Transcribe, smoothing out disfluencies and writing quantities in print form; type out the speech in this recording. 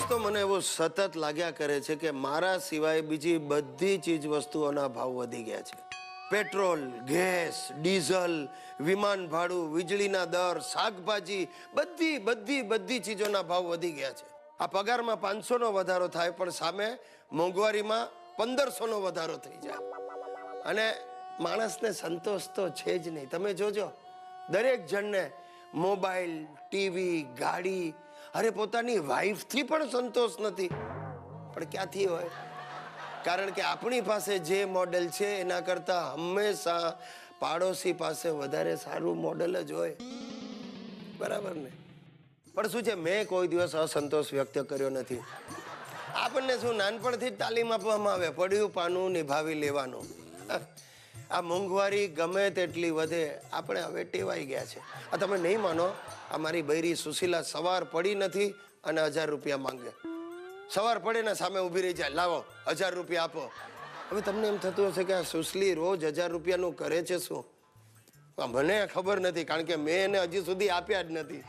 તો મને એવો સતત લાગ્યા કરે છે કે મારા સિવાય બીજી બધી ચીજ વસ્તુઓના ભાવ વધી ગયા છે. પેટ્રોલ, ગેસ, ડીઝલ, વિમાન ભાડું, વીજળીના દર, શાકભાજી, બધી બધી બધી ચીજોના ભાવ વધી ગયા છે. આ પગારમાં 500નો વધારો થાય પણ સામે મોંઘવારીમાં 1500નો વધારો થઈ જાય અને માણસને સંતોષ તો છે જ નહીં. તમે જોજો, દરેક જણને મોબાઈલ, ટીવી, ગાડી, અરે પોતાની વાઈફથી પણ સંતોષ નથી. પણ ક્યાંથી હોય? કારણ કે આપણી પાસે જે મોડેલ છે એના કરતાં હંમેશા પાડોશી પાસે વધારે સારું મોડેલ જ હોય. બરાબર ને? પણ શું છે, મેં કોઈ દિવસ અસંતોષ વ્યક્ત કર્યો નથી. આપણને શું નાનપણથી જ તાલીમ આપવામાં આવે, પડ્યું પાનું નિભાવી લેવાનું. આ મોંઘવારી ગમે તેટલી વધે, આપણે હવે ટેવાઈ ગયા છે. આ તમે નહીં માનો, આ મારી બૈરી સુશીલા સવાર પડી નથી અને 1000 રૂપિયા માંગે. સવાર પડે ને સામે ઊભી રહી જાય, લાવો 1000 રૂપિયા આપો. હવે તમને એમ થતું હશે કે આ સુશલી રોજ 1000 રૂપિયાનું કરે છે શું? મને ખબર નથી, કારણ કે મેં એને હજી સુધી આપ્યા જ નથી.